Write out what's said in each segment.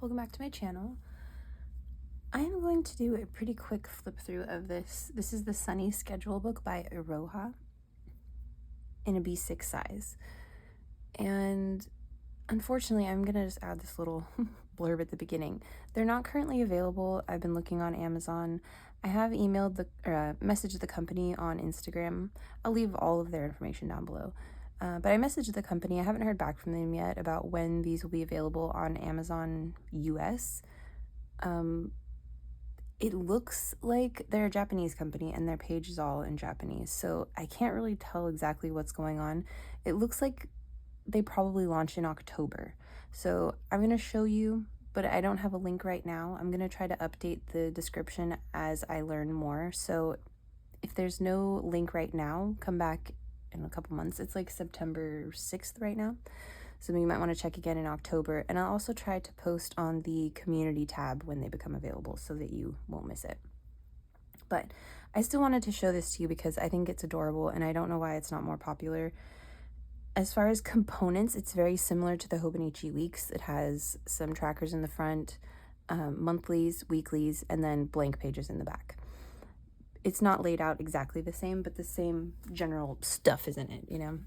welcome back to my channel. I am going to do a pretty quick flip through of this. This is the Sunny Schedule book by Iroha in a B6 size. And unfortunately, I'm going to just add this little blurb at the beginning. They're not currently available. I've been looking on Amazon. I have emailed messaged the company on Instagram. I'll leave all of their information down below. But I messaged the company. I haven't heard back from them yet about when these will be available on Amazon US. It looks like they're a Japanese company and their page is all in Japanese, so I can't really tell exactly what's going on. It looks like they probably launch in October. So I'm going to show you, but I don't have a link right now. I'm going to try to update the description as I learn more. So if there's no link right now, come back in a couple months. It's like September 6th right now. So you might want to check again in October. And I'll also try to post on the community tab when they become available so that you won't miss it. But I still wanted to show this to you because I think it's adorable and I don't know why it's not more popular. As far as components, it's very similar to the Hobonichi Weeks. It has some trackers in the front, monthlies, weeklies, and then blank pages in the back. It's not laid out exactly the same, but the same general stuff is in it, you know?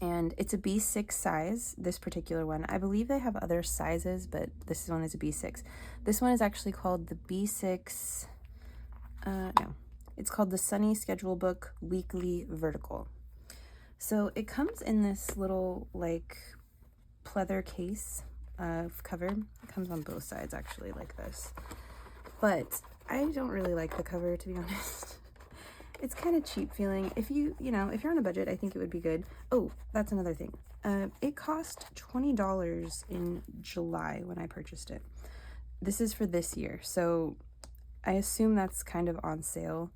And it's a B6 size, this particular one. I believe they have other sizes, but this one is a B6. This one is actually called the B6, no, it's called the Sunny Schedule Book Weekly Vertical. So it comes in this little like pleather case cover. It comes on both sides actually like this. But I don't really like the cover, to be honest. It's kind of cheap feeling. If you're on a budget, I think it would be good. Oh, that's another thing. It cost $20 in July when I purchased it. This is for this year, so I assume that's kind of on sale.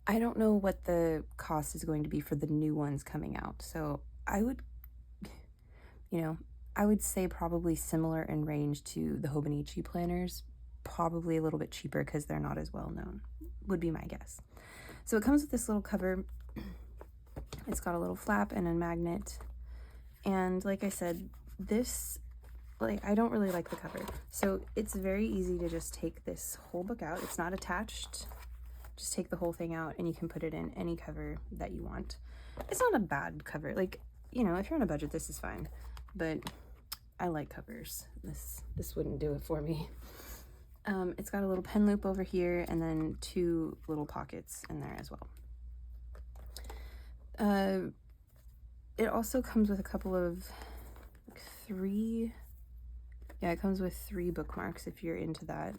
I don't know what the cost is going to be for the new ones coming out, so I would say probably similar in range to the Hobonichi planners, probably a little bit cheaper because they're not as well known, would be my guess. So it comes with this little cover. It's got a little flap and a magnet. And like I said, I don't really like the cover. So it's very easy to just take this whole book out. It's not attached. Just take the whole thing out and you can put it in any cover that you want. It's not a bad cover. Like, if you're on a budget, this is fine. But I like covers. This wouldn't do it for me. It's got a little pen loop over here and then two little pockets in there as well. It also comes with a couple of it comes with 3 bookmarks if you're into that.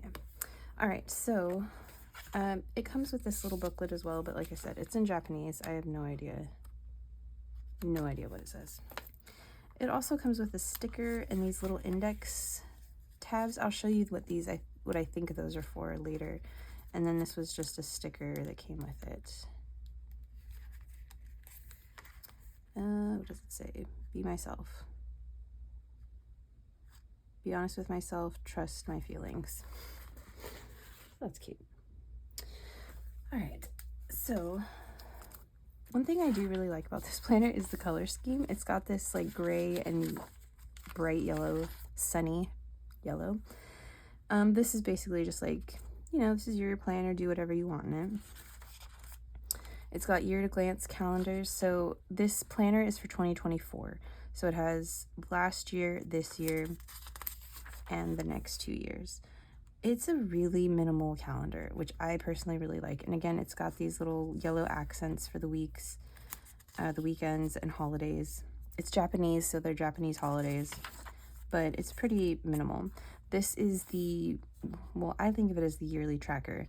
Yeah. All right, so it comes with this little booklet as well, but like I said, it's in Japanese. I have no idea what it says. It also comes with a sticker and these little index tabs. I'll show you what I think those are for later. And then this was just a sticker that came with it. What does it say? Be myself. Be honest with myself. Trust my feelings. That's cute. All right. So one thing I do really like about this planner is the color scheme. It's got this like gray and bright yellow, sunny yellow. This is basically just like, this is your planner, do whatever you want in it. It's got year-to-glance calendars. So this planner is for 2024. So it has last year, this year, and the next 2 years. It's a really minimal calendar, which I personally really like. And again, it's got these little yellow accents for the weeks, the weekends, and holidays. It's Japanese, so they're Japanese holidays, but it's pretty minimal. This is I think of it as the yearly tracker.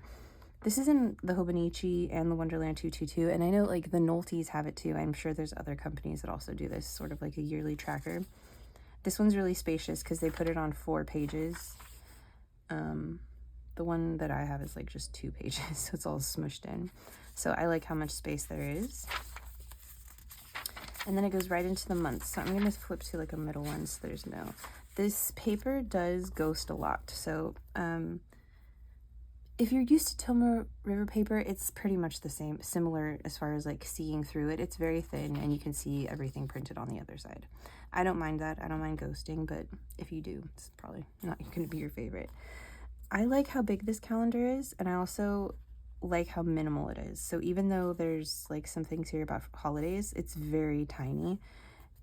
This is in the Hobonichi and the Wonderland 222, and I know like the Nolties have it too. I'm sure there's other companies that also do this, sort of like a yearly tracker. This one's really spacious because they put it on 4 pages. The one that I have is like just 2 pages, so it's all smushed in. So I like how much space there is. And then it goes right into the months. So I'm going to flip to like a middle one so there's no. This paper does ghost a lot. So if you're used to Tomoe River paper, it's pretty much the same, similar as far as like seeing through it. It's very thin and you can see everything printed on the other side. I don't mind that. I don't mind ghosting, but if you do, it's probably not going to be your favorite. I like how big this calendar is, and I also like how minimal it is. So even though there's like some things here about holidays, it's very tiny,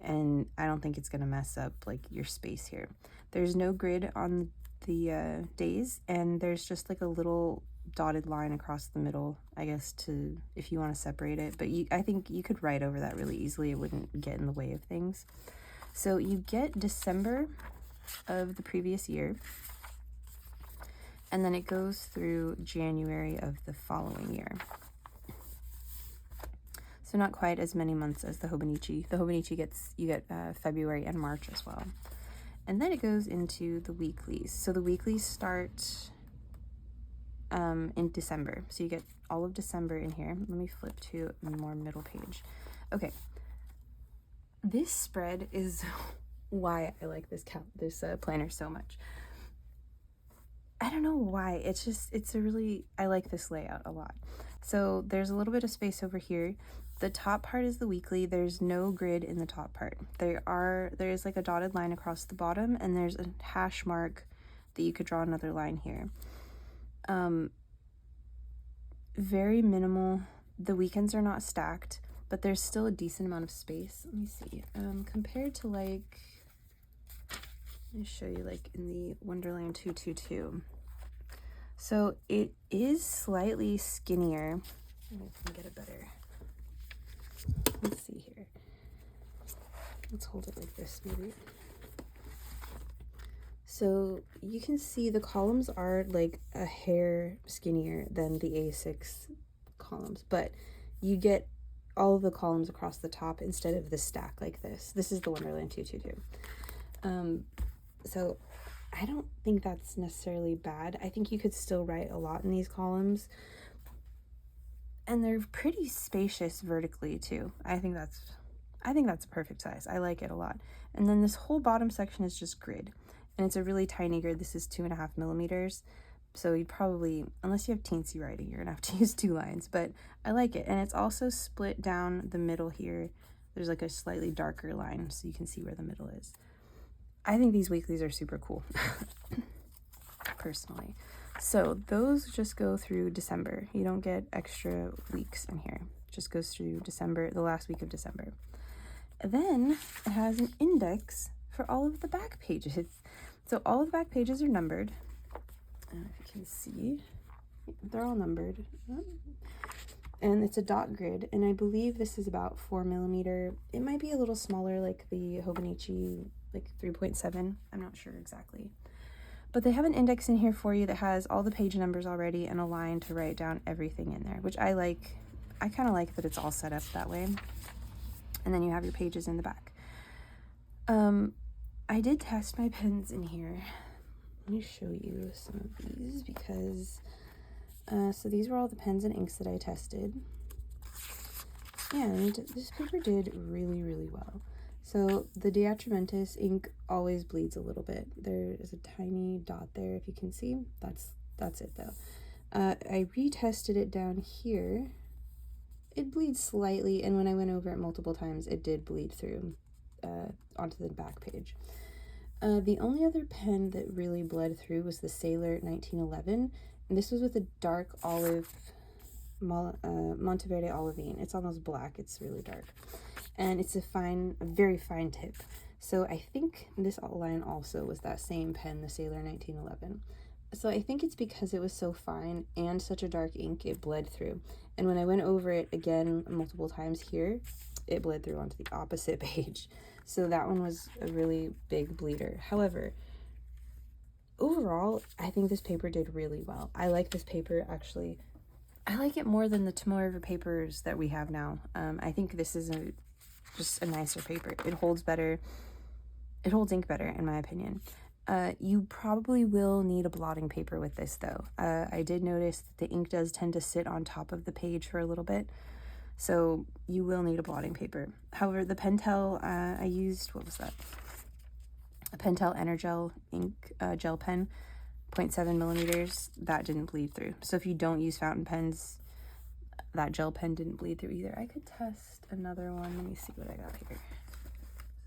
and I don't think it's going to mess up like your space here. There's no grid on the days, and there's just like a little dotted line across the middle, I guess, to if you want to separate it, but I think you could write over that really easily. It wouldn't get in the way of things. So you get December of the previous year, and then it goes through January of the following year. So not quite as many months as the Hobonichi. The Hobonichi you get February and March as well. And then it goes into the weeklies. So the weeklies start in December. So you get all of December in here. Let me flip to a more middle page. Okay. This spread is why I like this planner so much. I don't know why. I like this layout a lot. So there's a little bit of space over here. The top part is the weekly. There's no grid in the top part. There's like a dotted line across the bottom, and there's a hash mark that you could draw another line here. Very minimal. The weekends are not stacked, but there's still a decent amount of space. Let me see. Compared to like, let me show you like in the Wonderland 222. So it is slightly skinnier. Let me get it better. Let's see here. Let's hold it like this maybe. So you can see the columns are like a hair skinnier than the A6 columns, but you get all of the columns across the top instead of the stack like this. This is the Wonderland 222. So I don't think that's necessarily bad. I think you could still write a lot in these columns. And they're pretty spacious vertically too. I think that's a perfect size. I like it a lot. And then this whole bottom section is just grid. And it's a really tiny grid. This is 2.5 millimeters. So you probably, unless you have teensy writing, you're gonna have to use 2 lines, but I like it. And it's also split down the middle here. There's like a slightly darker line so you can see where the middle is. I think these weeklies are super cool, personally. So those just go through December. You don't get extra weeks in here. It just goes through December, the last week of December. And then it has an index for all of the back pages. So all of the back pages are numbered. If you can see, they're all numbered. And it's a dot grid, and I believe this is about 4 millimeter. It might be a little smaller, like the Hobonichi, like 3.7. I'm not sure exactly. But they have an index in here for you that has all the page numbers already and a line to write down everything in there, which I like. I kind of like that it's all set up that way. And then you have your pages in the back. I did test my pens in here. Let me show you some of these because, so these were all the pens and inks that I tested. And this paper did really, really well. So the Diatramentis ink always bleeds a little bit. There is a tiny dot there, if you can see. That's it though. I retested it down here. It bleeds slightly, and when I went over it multiple times, it did bleed through onto the back page. The only other pen that really bled through was the Sailor 1911, and this was with a dark olive, Monteverde olivine. It's almost black, it's really dark. And it's a very fine tip. So I think this outline also was that same pen, the Sailor 1911. So I think it's because it was so fine and such a dark ink, it bled through. And when I went over it again multiple times here, it bled through onto the opposite page. So that one was a really big bleeder. However, overall, I think this paper did really well. I like this paper, actually. I like it more than the Tomoe River papers that we have now. I think this is just a nicer paper. It holds better. It holds ink better, in my opinion. You probably will need a blotting paper with this, though. I did notice that the ink does tend to sit on top of the page for a little bit, so you will need a blotting paper. However, the Pentel, I used, what was that? A Pentel Energel ink gel pen. 0.7 millimeters, that didn't bleed through. So if you don't use fountain pens, that gel pen didn't bleed through either. I could test another one. Let me see what I got here.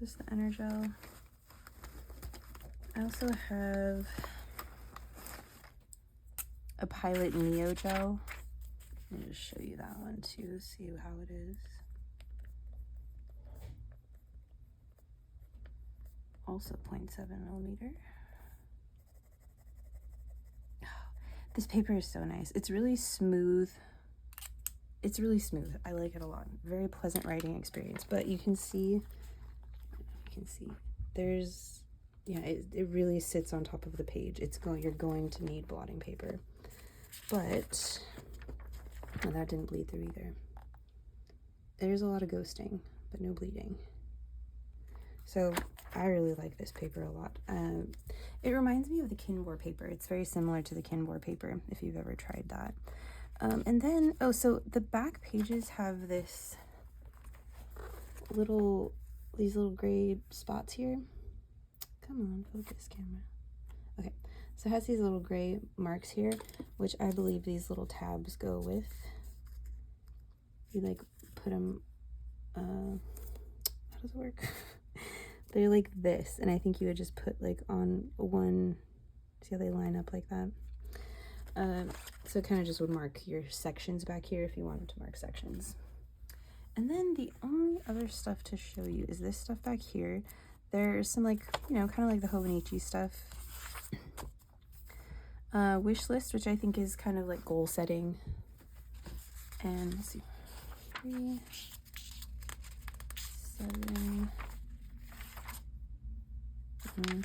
Is this the Energel? I also have a Pilot Neo Gel. Let me just show you that one too, see how it is. Also 0.7 millimeter. This paper is so nice. It's really smooth. It's really smooth. I like it a lot. Very pleasant writing experience. But you can see, there's, yeah, it really sits on top of the page. You're going to need blotting paper. But that didn't bleed through either. There's a lot of ghosting, but no bleeding. So I really like this paper a lot. It reminds me of the Kinbor paper. It's very similar to the Kinbor paper, if you've ever tried that. And then, so the back pages have these little gray spots here. Come on, focus, camera. Okay, so it has these little gray marks here, which I believe these little tabs go with. You like put them, how does it work? They're like this, and I think you would just put like on one, see how they line up like that? So it kind of just would mark your sections back here if you wanted to mark sections. And then the only other stuff to show you is this stuff back here. There's some like, you know, kind of like the Hobonichi stuff. Wish list, which I think is kind of like goal setting. And let's see, 3, 7,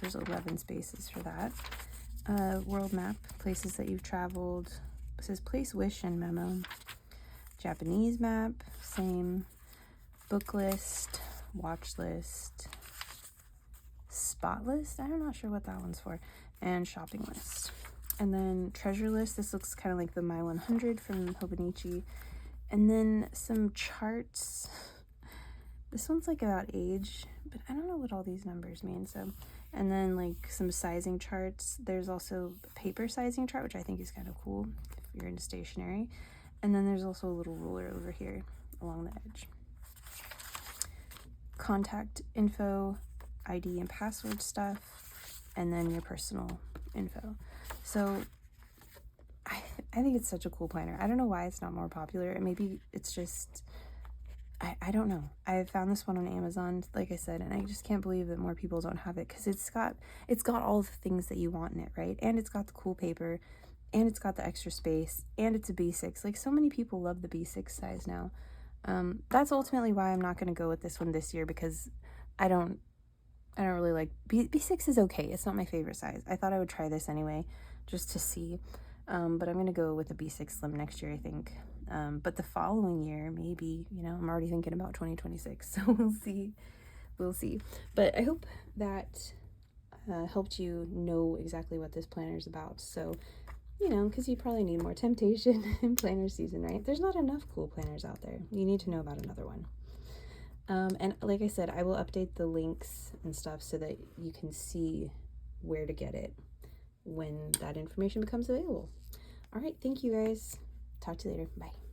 there's 11 spaces for that. World map, places that you've traveled. It says place wish and memo. Japanese map, same. Book list, watch list, spot list, I'm not sure what that one's for, and shopping list. And then treasure list, this looks kind of like the My 100 from Hobonichi. And then some charts. This one's like about age, but I don't know what all these numbers mean. So, and then like some sizing charts. There's also a paper sizing chart, which I think is kind of cool if you're into stationery. And then there's also a little ruler over here along the edge. Contact info, ID and password stuff, and then your personal info. So I think it's such a cool planner. I don't know why it's not more popular. And maybe it's just, I don't know. I found this one on Amazon, like I said, and I just can't believe that more people don't have it, because it's got all the things that you want in it, right? And it's got the cool paper, and it's got the extra space, and it's a B6. Like, so many people love the B6 size now. That's ultimately why I'm not going to go with this one this year, because I don't really like B6 is okay. It's not my favorite size. I thought I would try this anyway, just to see. But I'm going to go with a B6 Slim next year, I think. But the following year, maybe, you know, I'm already thinking about 2026, so we'll see. But I hope that helped you know exactly what this planner is about. So, you know, because you probably need more temptation in planner season, right? There's not enough cool planners out there. You need to know about another one. And like I said, I will update the links and stuff so that you can see where to get it when that information becomes available. All right, thank you guys. Talk to you later. Bye.